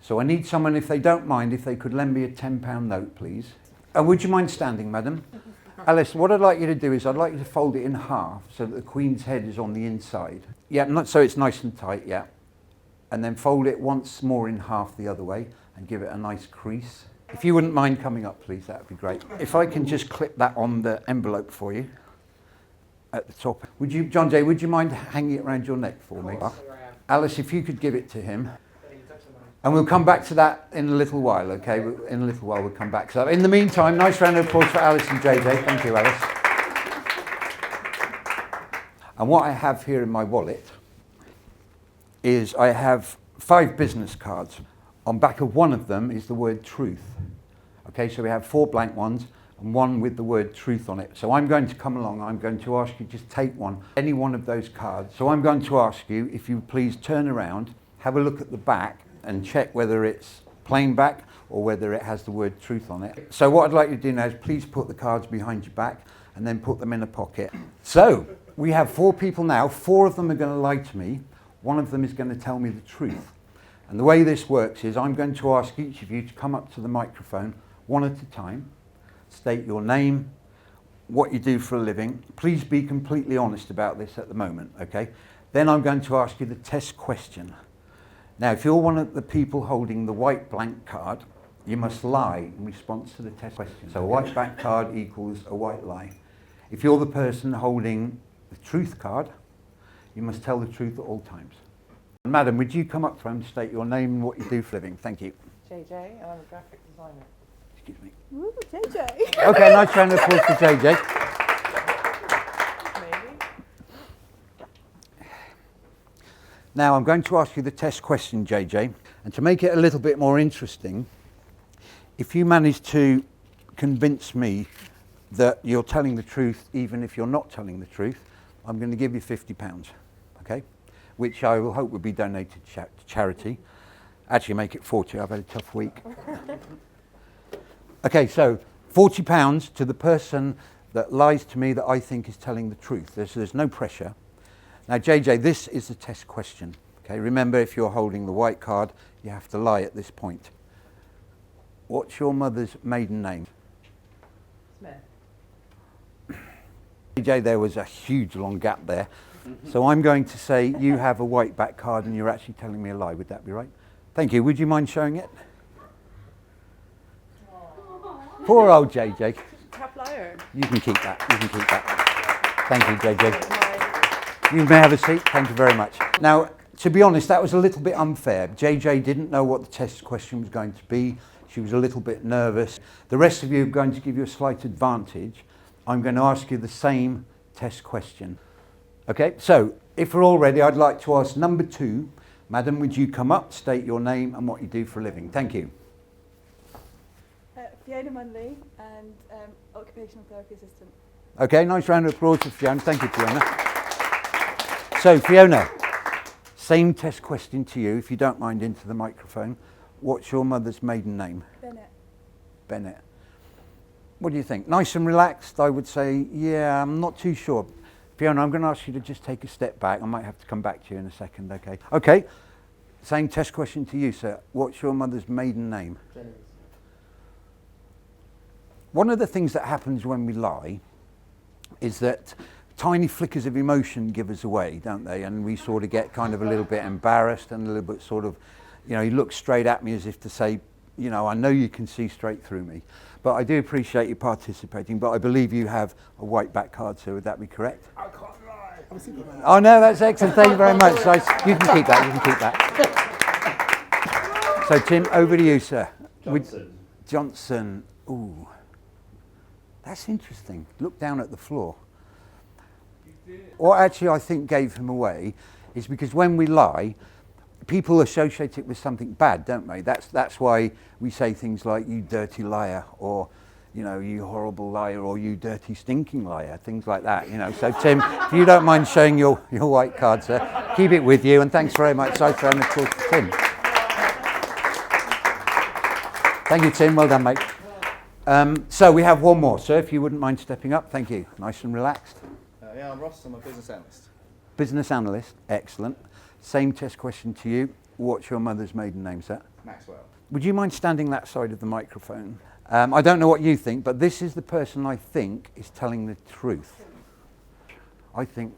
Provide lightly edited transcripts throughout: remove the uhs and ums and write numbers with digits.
So I need someone, if they don't mind, if they could lend me a £10 note, please. And would you mind standing, madam? Alice, what I'd like you to do is I'd like you to fold it in half so that the Queen's head is on the inside. Yeah, so it's nice and tight, yeah. And then fold it once more in half the other way and give it a nice crease. If you wouldn't mind coming up, please, that would be great. If I can just clip that on the envelope for you at the top. Would you, John Jay, would you mind hanging it around your neck for me? Alice, if you could give it to him. And we'll come back to that in a little while, okay? In a little while we'll come back to that. In the meantime, nice round of applause for Alice and JJ. Thank you, Alice. And what I have here in my wallet is I have 5 business cards. On back of one of them is the word truth. Okay, so we have 4 blank ones and one with the word truth on it. So I'm going to come along, I'm going to ask you just take one, any one of those cards. So I'm going to ask you if you please turn around, have a look at the back and check whether it's plain back or whether it has the word truth on it. So what I'd like you to do now is please put the cards behind your back and then put them in a pocket. So we have 4 people now, 4 of them are going to lie to me, one of them is going to tell me the truth. And the way this works is I'm going to ask each of you to come up to the microphone one at a time, state your name, what you do for a living. Please be completely honest about this at the moment, okay? Then I'm going to ask you the test question. Now, if you're one of the people holding the white blank card, you must lie in response to the test question. So a white blank card equals a white lie. If you're the person holding the truth card, you must tell the truth at all times. Madam, would you come up front and state your name and what you do for a living? Thank you. JJ, and I'm a graphic designer. Excuse me. Ooh, JJ. Okay, nice round of applause for JJ. Now I'm going to ask you the test question, JJ, and to make it a little bit more interesting, if you manage to convince me that you're telling the truth even if you're not telling the truth, I'm going to give you £50, okay? Which I will hope will be donated to charity. Actually make it 40, I've had a tough week. Okay, so £40 to the person that lies to me that I think is telling the truth. There's no pressure. Now, JJ, this is the test question. Okay, remember, if you're holding the white card, you have to lie at this point. What's your mother's maiden name? Smith. JJ, there was a huge long gap there. So I'm going to say you have a white back card and you're actually telling me a lie. Would that be right? Thank you. Would you mind showing it? Poor old JJ. Tough liar. You can keep that. You can keep that. Thank you, JJ. You may have a seat. Thank you very much. Now, to be honest, that was a little bit unfair. JJ didn't know what the test question was going to be. She was a little bit nervous. The rest of you are going to give you a slight advantage. I'm going to ask you the same test question. Okay, so if we're all ready, I'd like to ask number 2. Madam, would you come up, state your name and what you do for a living? Thank you. Fiona Munley and occupational therapy assistant. Okay, nice round of applause for Fiona. Thank you, Fiona. So, Fiona, same test question to you, if you don't mind, into the microphone. What's your mother's maiden name? Bennett. Bennett. What do you think? Nice and relaxed, I would say. Yeah, I'm not too sure. Fiona, I'm going to ask you to just take a step back. I might have to come back to you in a second, okay? Okay, same test question to you, sir. What's your mother's maiden name? Jenny. One of the things that happens when we lie is that tiny flickers of emotion give us away, don't they? And we sort of get kind of a little bit embarrassed and a little bit sort of, you know, he looks straight at me as if to say, you know, I know you can see straight through me. But I do appreciate you participating, but I believe you have a white back card, sir. Would that be correct? I can't lie. I'm a single man. Oh, no, that's excellent. Thank you very much. So you can keep that. You can keep that. So, Tim, over to you, sir. Johnson. Johnson. Ooh. That's interesting. Look down at the floor. What actually I think gave him away is because when we lie, people associate it with something bad, don't they? That's why we say things like, you dirty liar, or, you know, you horrible liar, or you dirty stinking liar, things like that, you know. So Tim, if you don't mind showing your white card, sir, keep it with you, and thanks very much. So for of course, Tim. Thank you, Tim. Well done, mate. So we have one more, sir, if you wouldn't mind stepping up. Thank you. Nice and relaxed. Yeah, I'm Ross. I'm a business analyst. Business analyst. Excellent. Same test question to you. What's your mother's maiden name, sir? Maxwell. Would you mind standing that side of the microphone? I don't know what you think, but this is the person I think is telling the truth. I think...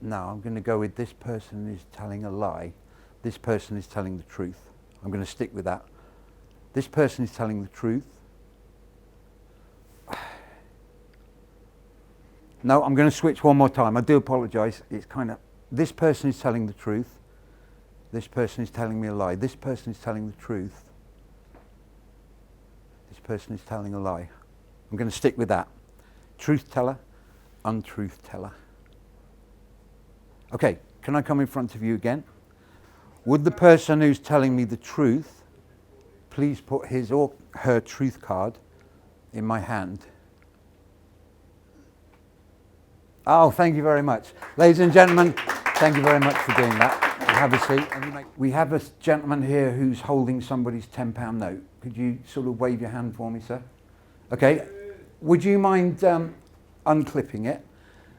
No, I'm going to go with this person is telling a lie. This person is telling the truth. I'm going to stick with that. This person is telling the truth. No, I'm going to switch one more time. I do apologise. It's kind of... This person is telling the truth. This person is telling me a lie. This person is telling the truth. This person is telling a lie. I'm going to stick with that. Truth teller, untruth teller. Okay, can I come in front of you again? Would the person who's telling me the truth please put his or her truth card in my hand? Oh, thank you very much. Ladies and gentlemen, thank you very much for doing that. Have a seat. We have a gentleman here who's holding somebody's £10 note. Could you sort of wave your hand for me, sir? Okay. Would you mind unclipping it?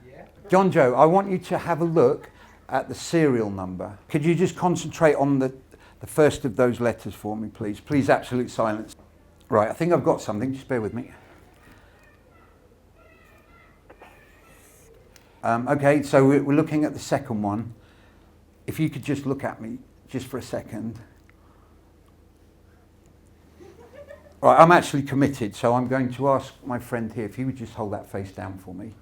Yeah. John Joe, I want you to have a look at the serial number. Could you just concentrate on the first of those letters for me, please? Please, absolute silence. Right, I think I've got something. Just bear with me. Okay, so we're looking at the second one. If you could just look at me just for a second. Right, I'm actually committed, so I'm going to ask my friend here if he would just hold that face down for me.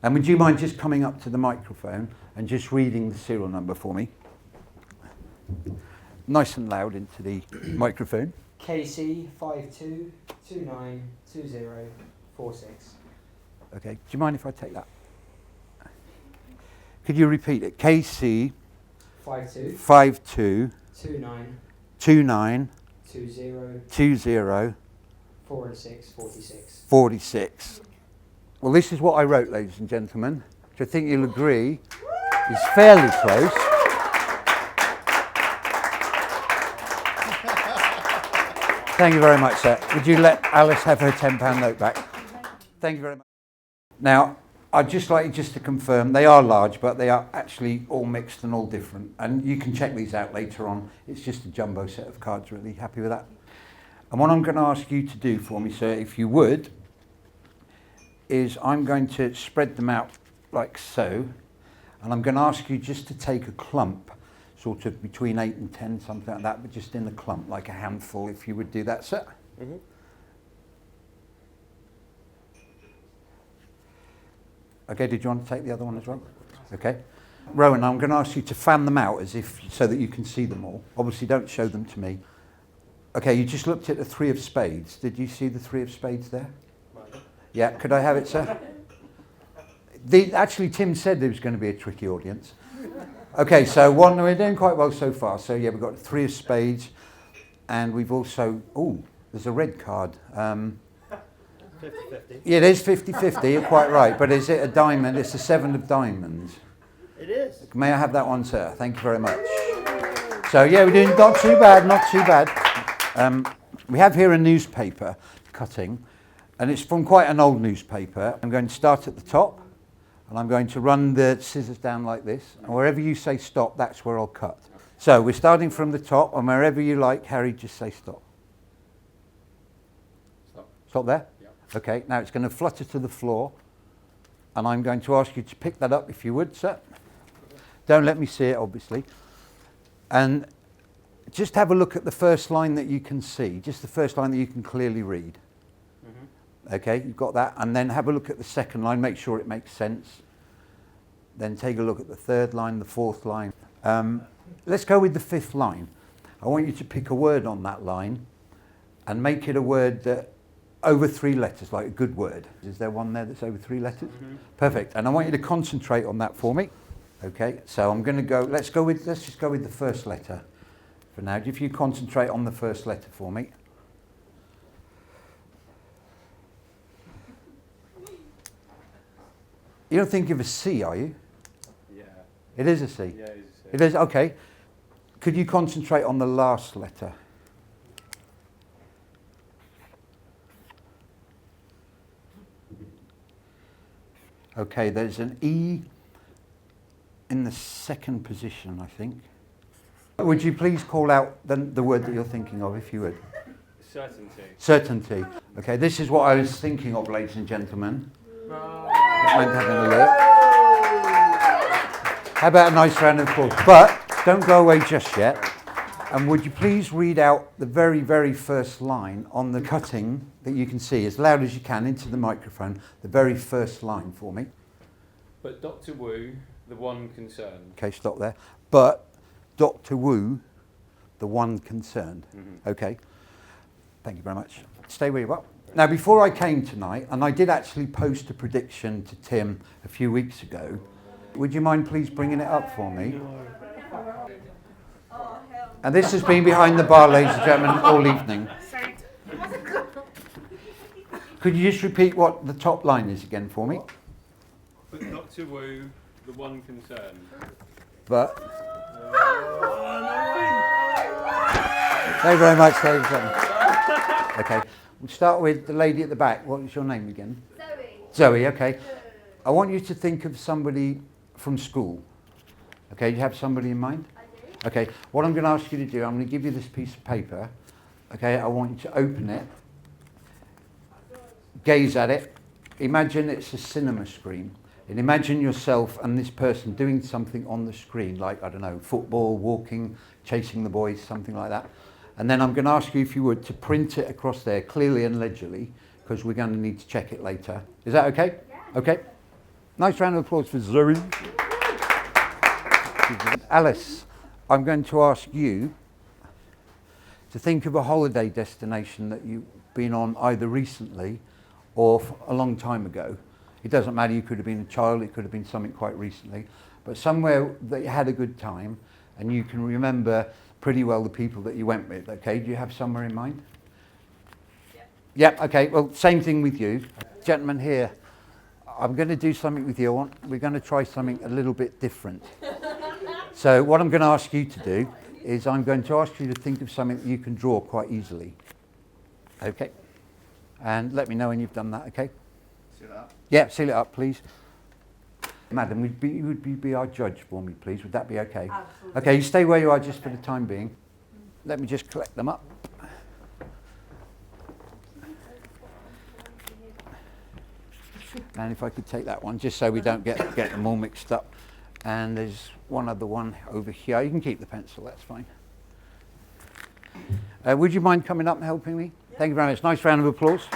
And would you mind just coming up to the microphone and just reading the serial number for me? Nice and loud into the microphone. KC 52292046. Okay, do you mind if I take that? Could you repeat it? KC 52 29 20 46. Well, this is what I wrote, ladies and gentlemen, which I think you'll agree is fairly close. Thank you very much, sir. Would you let Alice have her £10 note back? Thank you very much. Now, I'd just like you just to confirm, they are large, but they are actually all mixed and all different. And you can check these out later on. It's just a jumbo set of cards, really. Happy with that? And what I'm going to ask you to do for me, sir, if you would, is I'm going to spread them out like so. And I'm going to ask you just to take a clump, sort of between 8 and 10, something like that, but just in a clump, like a handful, if you would do that, sir. Mm-hmm. Okay, did you want to take the other one as well? Okay. Rowan, I'm going to ask you to fan them out as if so that you can see them all. Obviously, don't show them to me. Okay, you just looked at the 3 of spades. Did you see the 3 of spades there? Yeah, could I have it, sir? Actually, Tim said there was going to be a tricky audience. Okay, so we're doing quite well so far. So, yeah, we've got 3 of spades, and we've also... Oh, there's a red card. 50-50. Yeah, it is 50-50, you're quite right. But is it a diamond? It's a 7 of diamonds. It is. May I have that one, sir? Thank you very much. So, yeah, we're doing not too bad, not too bad. We have here a newspaper cutting, and it's from quite an old newspaper. I'm going to start at the top, and I'm going to run the scissors down like this. And wherever you say stop, that's where I'll cut. So we're starting from the top, and wherever you like, Harry, just say stop. Stop. Stop there? Yeah. Okay, now it's going to flutter to the floor, and I'm going to ask you to pick that up if you would, sir. Don't let me see it, obviously. And just have a look at the first line that you can see, just the first line that you can clearly read. Mm-hmm. Okay, you've got that. And then have a look at the second line, make sure it makes sense. Then take a look at the third line, the fourth line. Let's go with the fifth line. I want you to pick a word on that line and make it a word that over 3 letters, like a good word. Is there one there that's over 3 letters? Mm-hmm. Perfect. And I want you to concentrate on that for me. Okay, so I'm going to go, let's just go with the first letter for now. If you concentrate on the first letter for me. You don't think of a C, are you? Yeah. It is a C? Yeah, it is a C. It is, okay. Could you concentrate on the last letter? Okay, there's an E in the second position, I think. Would you please call out the word that you're thinking of, if you would? Certainty. Certainty. Okay, this is what I was thinking of, ladies and gentlemen. Mind having a look. How about a nice round of applause? But don't go away just yet. And would you please read out the very, very first line on the cutting that you can see, as loud as you can, into the microphone, the very first line for me. But Dr. Wu, the one concerned. Okay, stop there. But Dr. Wu, the one concerned. Mm-hmm. Okay, thank you very much. Stay where you are. Now, before I came tonight, and I did actually post a prediction to Tim a few weeks ago, would you mind please bringing it up for me? And this has been behind the bar, ladies and gentlemen, all evening. Could you just repeat what the top line is again for me? But Dr. Wu, the one concerned. But... Thank you very much, ladies and gentlemen. Okay, we'll start with the lady at the back. What was your name again? Zoe, okay. I want you to think of somebody from school. Okay, do you have somebody in mind? Okay, what I'm going to ask you to do, I'm going to give you this piece of paper. Okay, I want you to open it, gaze at it, imagine it's a cinema screen, and imagine yourself and this person doing something on the screen, like, I don't know, football, walking, chasing the boys, something like that. And then I'm going to ask you, if you would, to print it across there clearly and ledgerly, because we're going to need to check it later. Is that okay? Yeah. Okay. Nice round of applause for Zoe. Alice, I'm going to ask you to think of a holiday destination that you've been on either recently or a long time ago. It doesn't matter, you could have been a child, it could have been something quite recently, but somewhere that you had a good time and you can remember pretty well the people that you went with, okay? Do you have somewhere in mind? Yep, okay, well, same thing with you. Gentlemen here, I'm going to do something with you. We're going to try something a little bit different. So what I'm going to ask you to do is I'm going to ask you to think of something that you can draw quite easily. Okay? And let me know when you've done that, okay? Seal it up. Yeah, seal it up, please. Madam, would you be our judge for me, please? Would that be okay? Absolutely. Okay, you stay where you are just for the time being. Let me just collect them up. And if I could take that one, just so we don't get them all mixed up. And there's one other one over here. You can keep the pencil, that's fine. Would you mind coming up and helping me? Yeah. Thank you very much. Nice round of applause.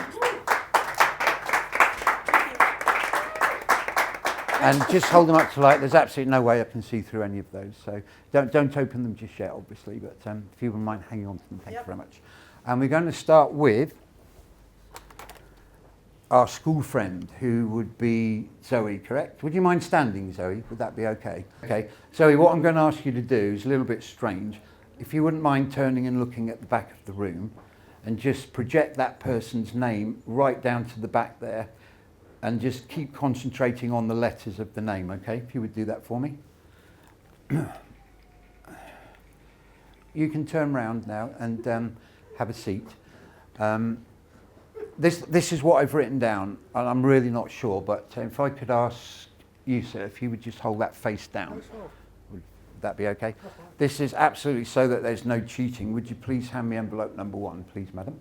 And just hold them up to light. There's absolutely no way I can see through any of those. So don't open them just yet, obviously. But if you wouldn't mind hanging on to them, thank you very much. And we're going to start with our school friend, who would be Zoe, correct? Would you mind standing, Zoe? Would that be okay? Okay. Zoe, what I'm going to ask you to do is a little bit strange. If you wouldn't mind turning and looking at the back of the room and just project that person's name right down to the back there and just keep concentrating on the letters of the name, okay? If you would do that for me. You can turn round now and have a seat. This is what I've written down, and I'm really not sure, but if I could ask you, sir, if you would just hold that face down. Would that be okay? This is absolutely so that there's no cheating. Would you please hand me envelope number 1, please, madam?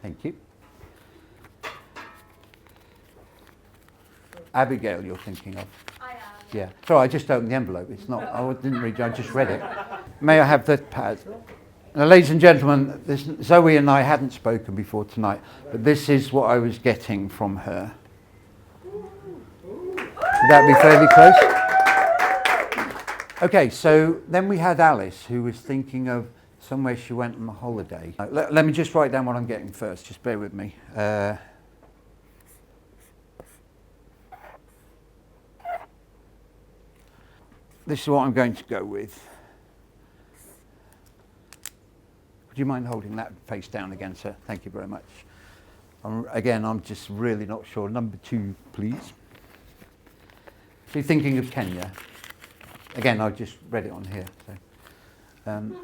Thank you. Abigail, you're thinking of? I am. Yeah. Sorry, I just opened the envelope. It's not, I didn't read it, I just read it. May I have the pad? Now, ladies and gentlemen, Zoe and I hadn't spoken before tonight, but this is what I was getting from her. Would that be fairly close? Okay, so then we had Alice, who was thinking of somewhere she went on a holiday. Let me just write down what I'm getting first, just bear with me. This is what I'm going to go with. Would you mind holding that face down again, sir? Thank you very much. Again, I'm just really not sure. Number 2, please. So you're thinking of Kenya. Again, I just read it on here. So.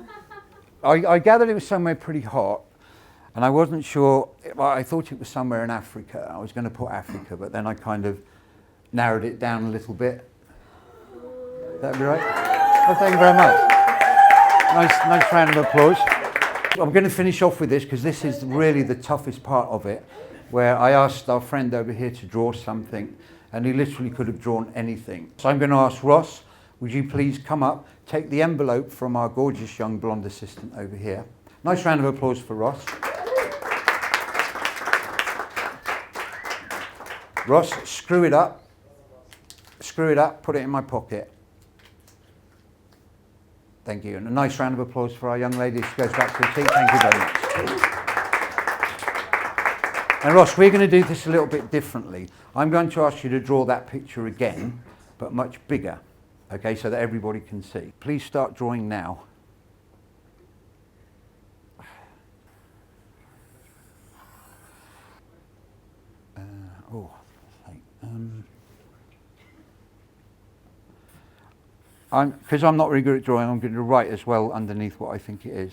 I gathered it was somewhere pretty hot, and I wasn't sure. Well, I thought it was somewhere in Africa. I was going to put Africa, but then I kind of narrowed it down a little bit. That'd be right. Oh, thank you very much. Nice round of applause. I'm going to finish off with this because this is really the toughest part of it, where I asked our friend over here to draw something, and he literally could have drawn anything. So I'm going to ask Ross, would you please come up, take the envelope from our gorgeous young blonde assistant over here. Nice round of applause for Ross. Ross, screw it up, put it in my pocket. Thank you. And a nice round of applause for our young lady. She goes back to her seat. Thank you very much. And Ross, we're going to do this a little bit differently. I'm going to ask you to draw that picture again, but much bigger, okay, so that everybody can see. Please start drawing now. Because I'm not very good at drawing, I'm going to write as well underneath what I think it is.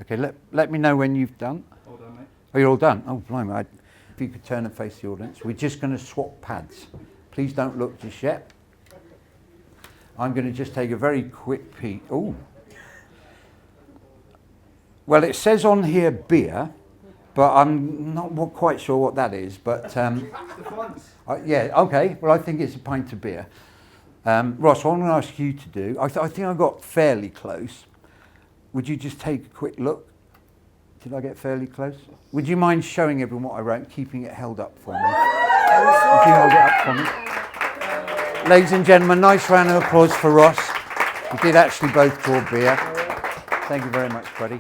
Okay, let me know when you've done. All done, mate. Oh, you're all done? Oh, blimey. If you could turn and face the audience. We're just going to swap pads. Please don't look just yet. I'm going to just take a very quick peek. Oh. Well, it says on here beer, but I'm not quite sure what that is. But yeah, okay. Well, I think it's a pint of beer. Ross, what I'm going to ask you to do, I think I got fairly close. Would you just take a quick look? Did I get fairly close? Would you mind showing everyone what I wrote, keeping it held up for me? Would you hold it up for me? Ladies and gentlemen, nice round of applause for Ross. You did actually both draw beer. Thank you very much, buddy.